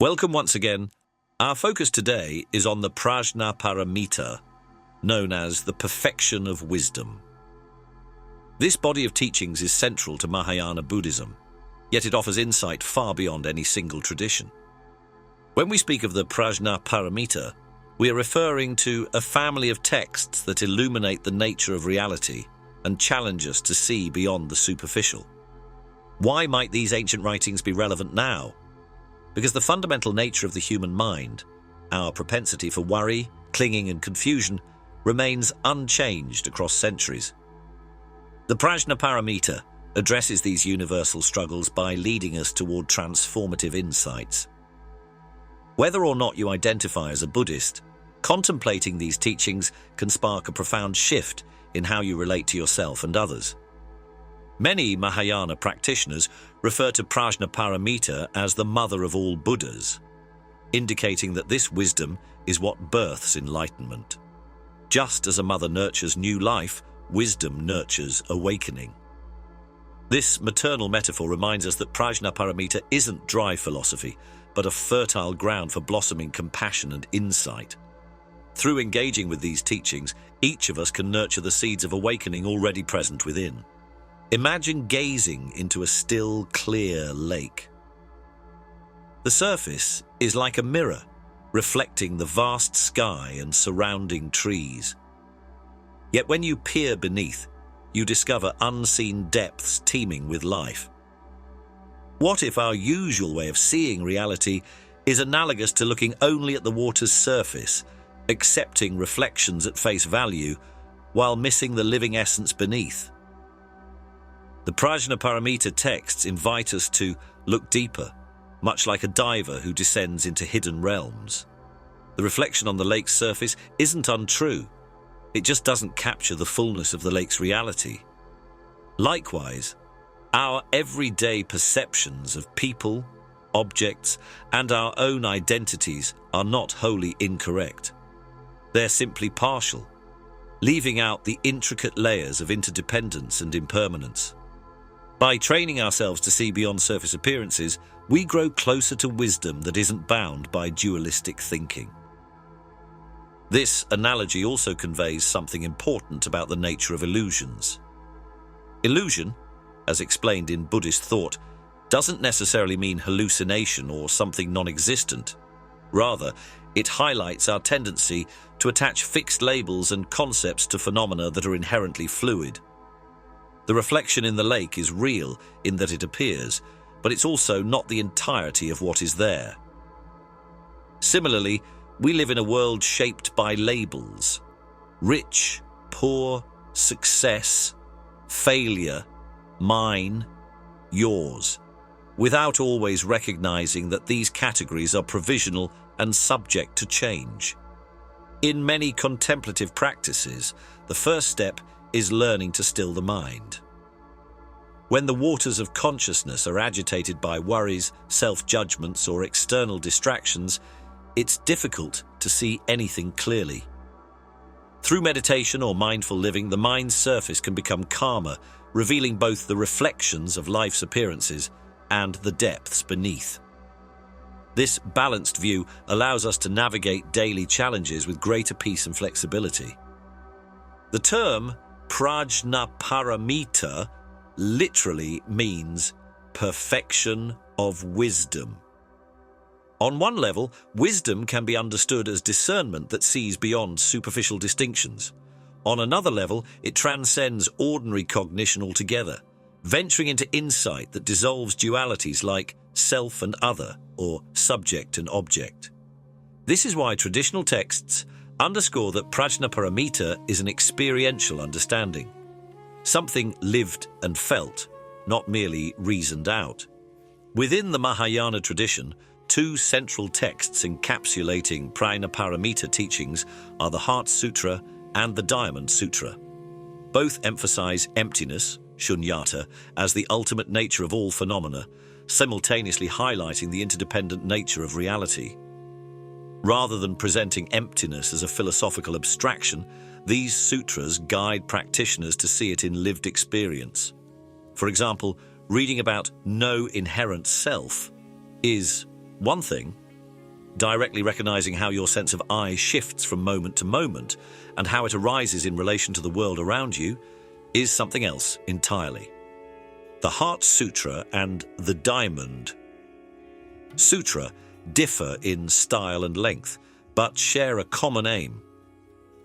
Welcome once again. Our focus today is on the Prajnaparamita, known as the perfection of wisdom. This body of teachings is central to Mahayana Buddhism, yet it offers insight far beyond any single tradition. When we speak of the Prajnaparamita, we are referring to a family of texts that illuminate the nature of reality and challenge us to see beyond the superficial. Why might these ancient writings be relevant now? Because the fundamental nature of the human mind, our propensity for worry, clinging and confusion, remains unchanged across centuries. The Prajnaparamita addresses these universal struggles by leading us toward transformative insights. Whether or not you identify as a Buddhist, contemplating these teachings can spark a profound shift in how you relate to yourself and others. Many Mahayana practitioners refer to Prajnaparamita as the mother of all Buddhas, indicating that this wisdom is what births enlightenment. Just as a mother nurtures new life, wisdom nurtures awakening. This maternal metaphor reminds us that Prajnaparamita isn't dry philosophy, but a fertile ground for blossoming compassion and insight. Through engaging with these teachings, each of us can nurture the seeds of awakening already present within. Imagine gazing into a still, clear lake. The surface is like a mirror, reflecting the vast sky and surrounding trees. Yet when you peer beneath, you discover unseen depths teeming with life. What if our usual way of seeing reality is analogous to looking only at the water's surface, accepting reflections at face value, while missing the living essence beneath? The Prajnaparamita texts invite us to look deeper, much like a diver who descends into hidden realms. The reflection on the lake's surface isn't untrue. It just doesn't capture the fullness of the lake's reality. Likewise, our everyday perceptions of people, objects, and our own identities are not wholly incorrect. They're simply partial, leaving out the intricate layers of interdependence and impermanence. By training ourselves to see beyond surface appearances, we grow closer to wisdom that isn't bound by dualistic thinking. This analogy also conveys something important about the nature of illusions. Illusion, as explained in Buddhist thought, doesn't necessarily mean hallucination or something non-existent. Rather, it highlights our tendency to attach fixed labels and concepts to phenomena that are inherently fluid. The reflection in the lake is real in that it appears, but it's also not the entirety of what is there. Similarly, we live in a world shaped by labels: rich, poor, success, failure, mine, yours, without always recognizing that these categories are provisional and subject to change. In many contemplative practices, the first step is learning to still the mind. When the waters of consciousness are agitated by worries, self-judgments, or external distractions, it's difficult to see anything clearly. Through meditation or mindful living, the mind's surface can become calmer, revealing both the reflections of life's appearances and the depths beneath. This balanced view allows us to navigate daily challenges with greater peace and flexibility. The term Prajnaparamita literally means perfection of wisdom. On one level, wisdom can be understood as discernment that sees beyond superficial distinctions. On another level, it transcends ordinary cognition altogether, venturing into insight that dissolves dualities like self and other, or subject and object. This is why traditional texts underscore that Prajnaparamita is an experiential understanding, something lived and felt, not merely reasoned out. Within the Mahayana tradition, two central texts encapsulating Prajnaparamita teachings are the Heart Sutra and the Diamond Sutra. Both emphasize emptiness, shunyata, as the ultimate nature of all phenomena, simultaneously highlighting the interdependent nature of reality. Rather than presenting emptiness as a philosophical abstraction, these sutras guide practitioners to see it in lived experience. For example, reading about no inherent self is one thing, directly recognizing how your sense of I shifts from moment to moment and how it arises in relation to the world around you, is something else entirely. The Heart Sutra and the Diamond Sutra differ in style and length, but share a common aim: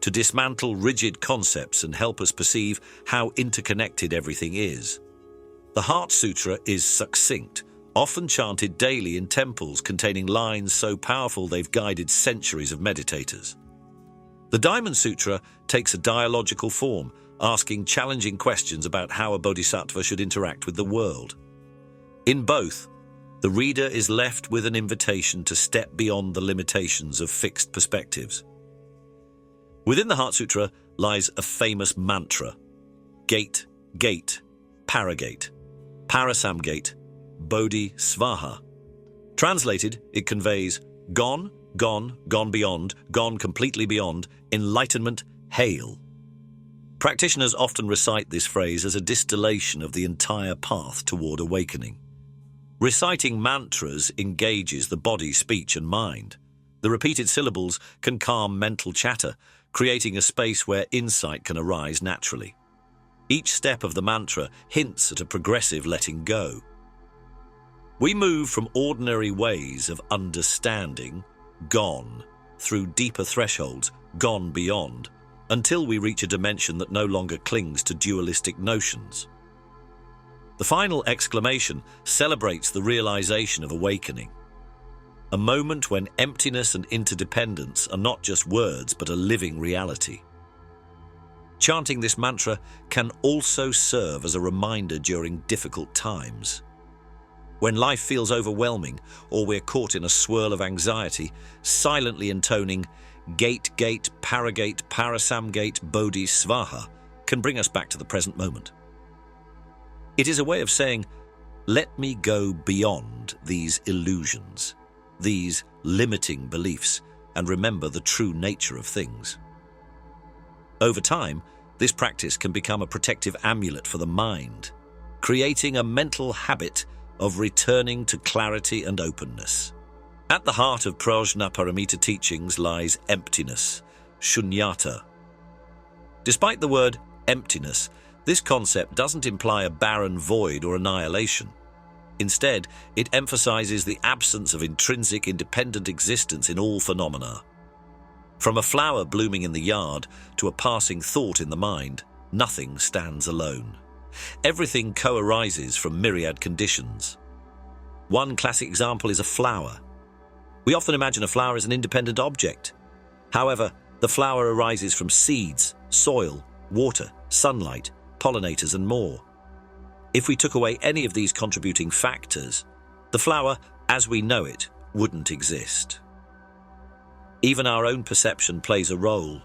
to dismantle rigid concepts and help us perceive how interconnected everything is. The Heart Sutra is succinct, often chanted daily in temples containing lines so powerful they've guided centuries of meditators. The Diamond Sutra takes a dialogical form, asking challenging questions about how a bodhisattva should interact with the world. In both, the reader is left with an invitation to step beyond the limitations of fixed perspectives. Within the Heart Sutra lies a famous mantra: Gate, Gate, Paragate, Parasamgate, Bodhi Svaha. Translated, it conveys gone, gone, gone beyond, gone completely beyond, enlightenment, hail. Practitioners often recite this phrase as a distillation of the entire path toward awakening. Reciting mantras engages the body, speech, and mind. The repeated syllables can calm mental chatter, creating a space where insight can arise naturally. Each step of the mantra hints at a progressive letting go. We move from ordinary ways of understanding, gone, through deeper thresholds, gone beyond, until we reach a dimension that no longer clings to dualistic notions. The final exclamation celebrates the realization of awakening, a moment when emptiness and interdependence are not just words but a living reality. Chanting this mantra can also serve as a reminder during difficult times. When life feels overwhelming or we're caught in a swirl of anxiety, silently intoning Gate, Gate, Paragate, Parasamgate, Bodhi Svaha can bring us back to the present moment. It is a way of saying, let me go beyond these illusions, these limiting beliefs, and remember the true nature of things. Over time, this practice can become a protective amulet for the mind, creating a mental habit of returning to clarity and openness. At the heart of Prajnaparamita teachings lies emptiness, shunyata. Despite the word emptiness, this concept doesn't imply a barren void or annihilation. Instead, it emphasizes the absence of intrinsic independent existence in all phenomena. From a flower blooming in the yard to a passing thought in the mind, nothing stands alone. Everything co-arises from myriad conditions. One classic example is a flower. We often imagine a flower as an independent object. However, the flower arises from seeds, soil, water, sunlight, pollinators, and more. If we took away any of these contributing factors, the flower, as we know it, wouldn't exist. Even our own perception plays a role.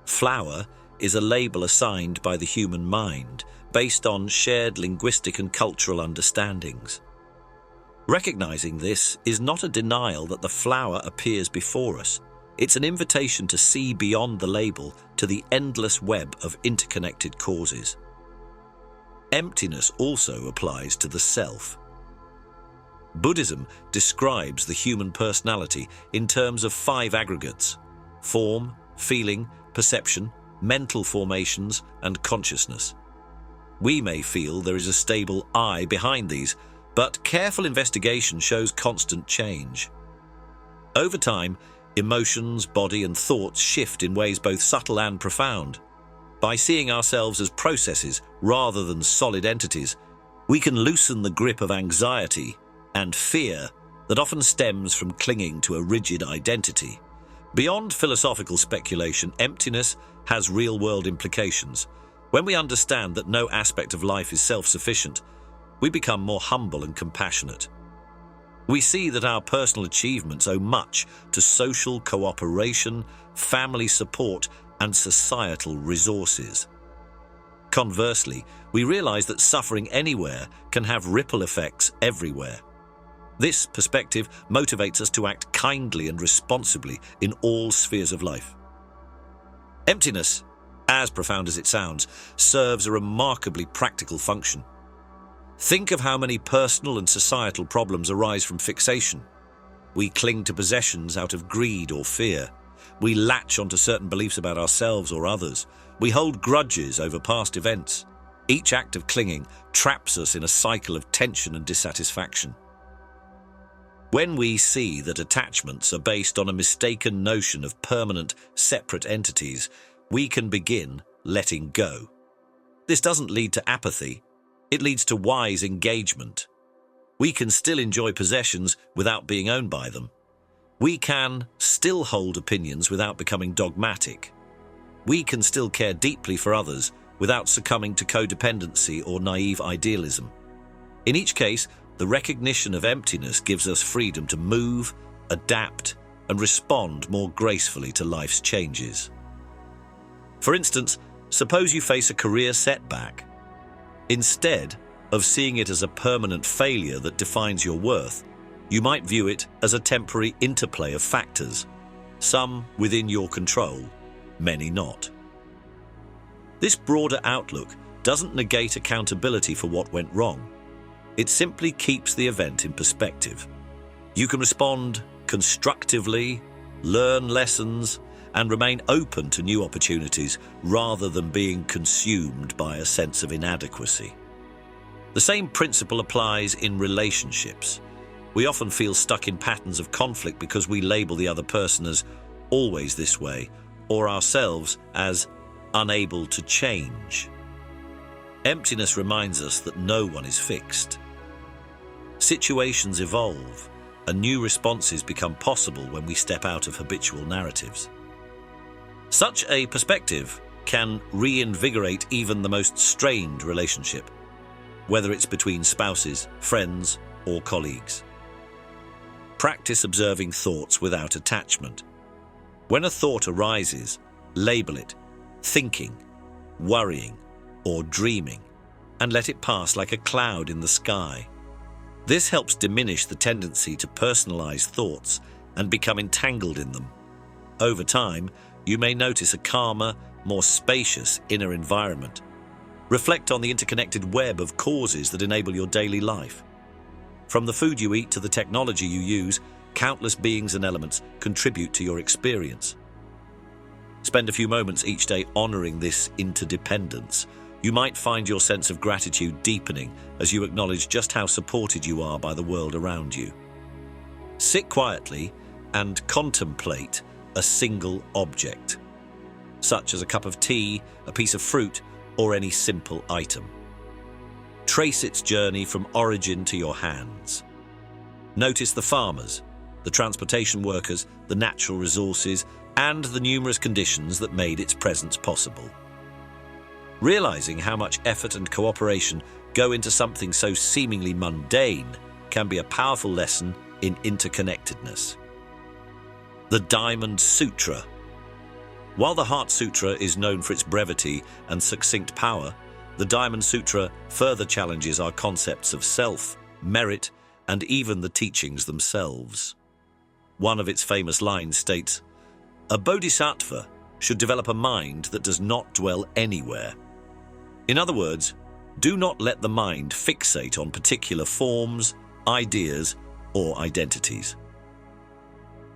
Flower is a label assigned by the human mind, based on shared linguistic and cultural understandings. Recognizing this is not a denial that the flower appears before us. It's an invitation to see beyond the label to the endless web of interconnected causes. Emptiness also applies to the self. Buddhism describes the human personality in terms of 5 aggregates: form, feeling, perception, mental formations, and consciousness. We may feel there is a stable I behind these, but careful investigation shows constant change. Over time, emotions, body, and thoughts shift in ways both subtle and profound. By seeing ourselves as processes rather than solid entities, we can loosen the grip of anxiety and fear that often stems from clinging to a rigid identity. Beyond philosophical speculation, emptiness has real-world implications. When we understand that no aspect of life is self-sufficient, we become more humble and compassionate. We see that our personal achievements owe much to social cooperation, family support, and societal resources. Conversely, we realize that suffering anywhere can have ripple effects everywhere. This perspective motivates us to act kindly and responsibly in all spheres of life. Emptiness, as profound as it sounds, serves a remarkably practical function. Think of how many personal and societal problems arise from fixation. We cling to possessions out of greed or fear. We latch onto certain beliefs about ourselves or others. We hold grudges over past events. Each act of clinging traps us in a cycle of tension and dissatisfaction. When we see that attachments are based on a mistaken notion of permanent, separate entities, we can begin letting go. This doesn't lead to apathy. It leads to wise engagement. We can still enjoy possessions without being owned by them. We can still hold opinions without becoming dogmatic. We can still care deeply for others without succumbing to codependency or naive idealism. In each case, the recognition of emptiness gives us freedom to move, adapt, and respond more gracefully to life's changes. For instance, suppose you face a career setback. Instead of seeing it as a permanent failure that defines your worth, you might view it as a temporary interplay of factors, some within your control, many not. This broader outlook doesn't negate accountability for what went wrong. It simply keeps the event in perspective. You can respond constructively, learn lessons, and remain open to new opportunities rather than being consumed by a sense of inadequacy. The same principle applies in relationships. We often feel stuck in patterns of conflict because we label the other person as always this way, or ourselves as unable to change. Emptiness reminds us that no one is fixed. Situations evolve, and new responses become possible when we step out of habitual narratives. Such a perspective can reinvigorate even the most strained relationship, whether it's between spouses, friends, or colleagues. Practice observing thoughts without attachment. When a thought arises, label it thinking, worrying, or dreaming, and let it pass like a cloud in the sky. This helps diminish the tendency to personalize thoughts and become entangled in them. Over time, you may notice a calmer, more spacious inner environment. Reflect on the interconnected web of causes that enable your daily life. From the food you eat to the technology you use, countless beings and elements contribute to your experience. Spend a few moments each day honoring this interdependence. You might find your sense of gratitude deepening as you acknowledge just how supported you are by the world around you. Sit quietly and contemplate a single object, such as a cup of tea, a piece of fruit, or any simple item. Trace its journey from origin to your hands. Notice the farmers, the transportation workers, the natural resources, and the numerous conditions that made its presence possible. Realizing how much effort and cooperation go into something so seemingly mundane can be a powerful lesson in interconnectedness. The Diamond Sutra. While the Heart Sutra is known for its brevity and succinct power, the Diamond Sutra further challenges our concepts of self, merit, and even the teachings themselves. One of its famous lines states, "A bodhisattva should develop a mind that does not dwell anywhere." In other words, do not let the mind fixate on particular forms, ideas, or identities.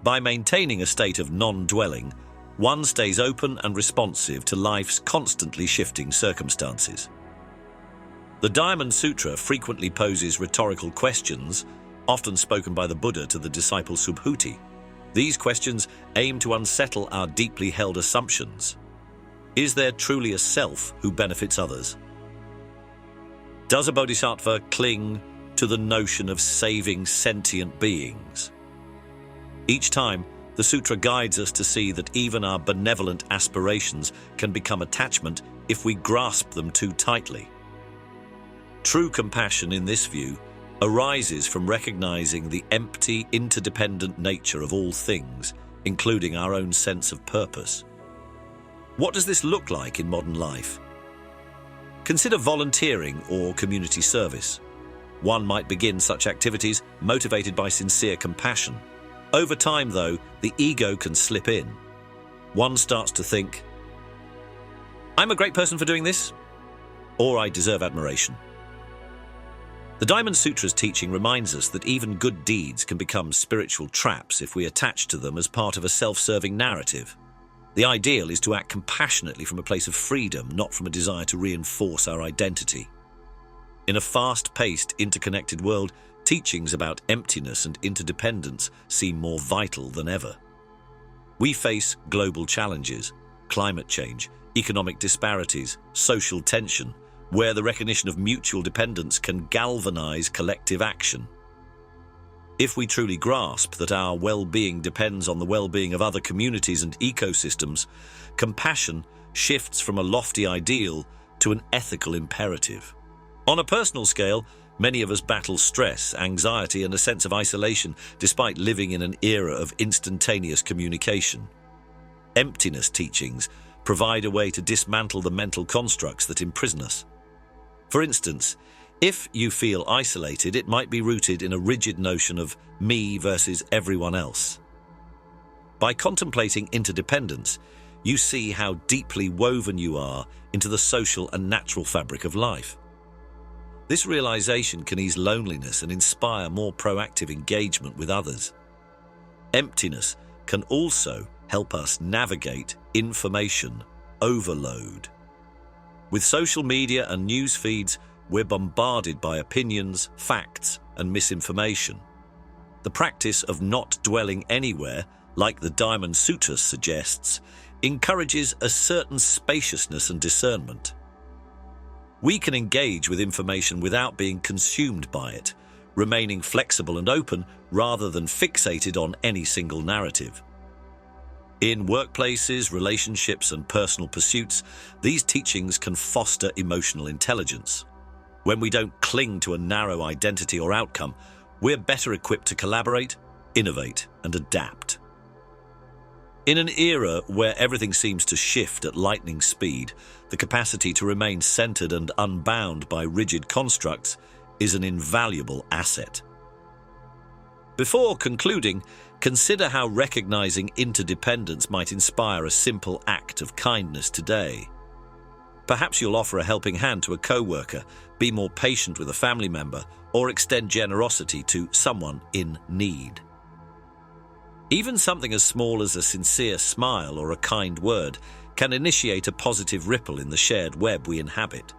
By maintaining a state of non-dwelling, one stays open and responsive to life's constantly shifting circumstances. The Diamond Sutra frequently poses rhetorical questions, often spoken by the Buddha to the disciple Subhuti. These questions aim to unsettle our deeply held assumptions. Is there truly a self who benefits others? Does a bodhisattva cling to the notion of saving sentient beings? Each time, the sutra guides us to see that even our benevolent aspirations can become attachment if we grasp them too tightly. True compassion in this view arises from recognizing the empty, interdependent nature of all things, including our own sense of purpose. What does this look like in modern life? Consider volunteering or community service. One might begin such activities motivated by sincere compassion. Over time, though, the ego can slip in. One starts to think, "I'm a great person for doing this," or "I deserve admiration." The Diamond Sutra's teaching reminds us that even good deeds can become spiritual traps if we attach to them as part of a self-serving narrative. The ideal is to act compassionately from a place of freedom, not from a desire to reinforce our identity. In a fast-paced, interconnected world, teachings about emptiness and interdependence seem more vital than ever. We face global challenges, climate change, economic disparities, social tension, where the recognition of mutual dependence can galvanize collective action. If we truly grasp that our well-being depends on the well-being of other communities and ecosystems, compassion shifts from a lofty ideal to an ethical imperative. On a personal scale, many of us battle stress, anxiety, and a sense of isolation despite living in an era of instantaneous communication. Emptiness teachings provide a way to dismantle the mental constructs that imprison us. For instance, if you feel isolated, it might be rooted in a rigid notion of me versus everyone else. By contemplating interdependence, you see how deeply woven you are into the social and natural fabric of life. This realization can ease loneliness and inspire more proactive engagement with others. Emptiness can also help us navigate information overload. With social media and news feeds, we're bombarded by opinions, facts, and misinformation. The practice of not dwelling anywhere, like the Diamond Sutra suggests, encourages a certain spaciousness and discernment. We can engage with information without being consumed by it, remaining flexible and open rather than fixated on any single narrative. In workplaces, relationships, and personal pursuits, these teachings can foster emotional intelligence. When we don't cling to a narrow identity or outcome, we're better equipped to collaborate, innovate, and adapt. In an era where everything seems to shift at lightning speed, the capacity to remain centered and unbound by rigid constructs is an invaluable asset. Before concluding, consider how recognizing interdependence might inspire a simple act of kindness today. Perhaps you'll offer a helping hand to a co-worker, be more patient with a family member, or extend generosity to someone in need. Even something as small as a sincere smile or a kind word can initiate a positive ripple in the shared web we inhabit.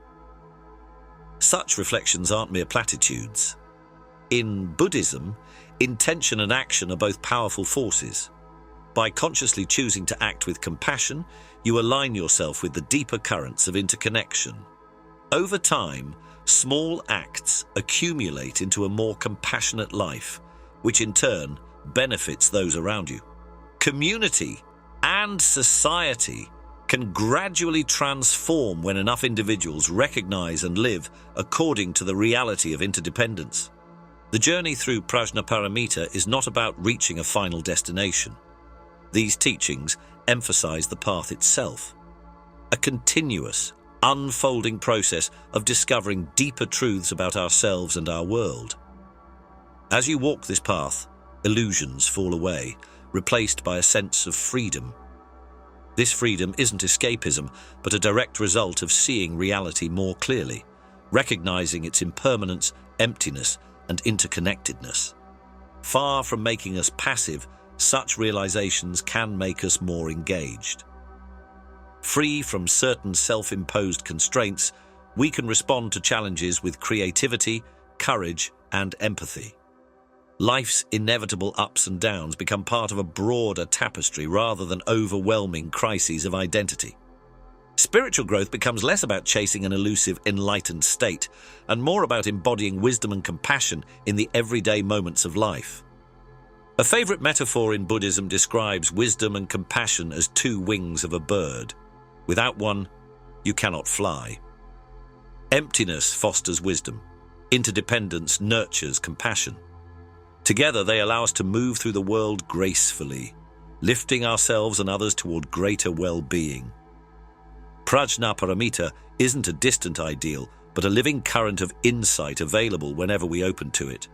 Such reflections aren't mere platitudes. In Buddhism, intention and action are both powerful forces. By consciously choosing to act with compassion, you align yourself with the deeper currents of interconnection. Over time, small acts accumulate into a more compassionate life, which in turn benefits those around you. Community and society can gradually transform when enough individuals recognize and live according to the reality of interdependence. The journey through Prajnaparamita is not about reaching a final destination. These teachings emphasize the path itself, a continuous, unfolding process of discovering deeper truths about ourselves and our world. As you walk this path, illusions fall away, replaced by a sense of freedom. This freedom isn't escapism, but a direct result of seeing reality more clearly, recognizing its impermanence, emptiness, and interconnectedness. Far from making us passive, such realizations can make us more engaged. Free from certain self-imposed constraints, we can respond to challenges with creativity, courage, and empathy. Life's inevitable ups and downs become part of a broader tapestry rather than overwhelming crises of identity. Spiritual growth becomes less about chasing an elusive, enlightened state and more about embodying wisdom and compassion in the everyday moments of life. A favorite metaphor in Buddhism describes wisdom and compassion as two wings of a bird. Without one, you cannot fly. Emptiness fosters wisdom. Interdependence nurtures compassion. Together, they allow us to move through the world gracefully, lifting ourselves and others toward greater well-being. Prajnaparamita isn't a distant ideal, but a living current of insight available whenever we open to it.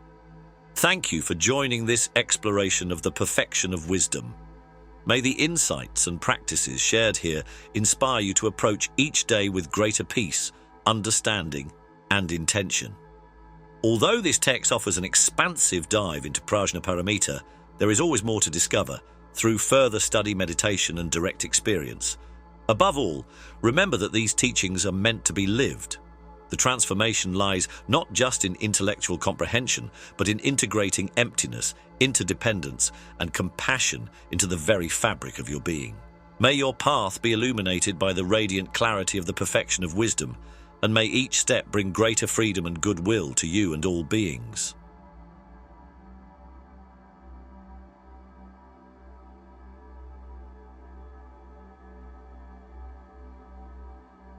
Thank you for joining this exploration of the perfection of wisdom. May the insights and practices shared here inspire you to approach each day with greater peace, understanding, and intention. Although this text offers an expansive dive into Prajnaparamita, there is always more to discover through further study, meditation, and direct experience. Above all, remember that these teachings are meant to be lived. The transformation lies not just in intellectual comprehension, but in integrating emptiness, interdependence, and compassion into the very fabric of your being. May your path be illuminated by the radiant clarity of the perfection of wisdom, and may each step bring greater freedom and goodwill to you and all beings.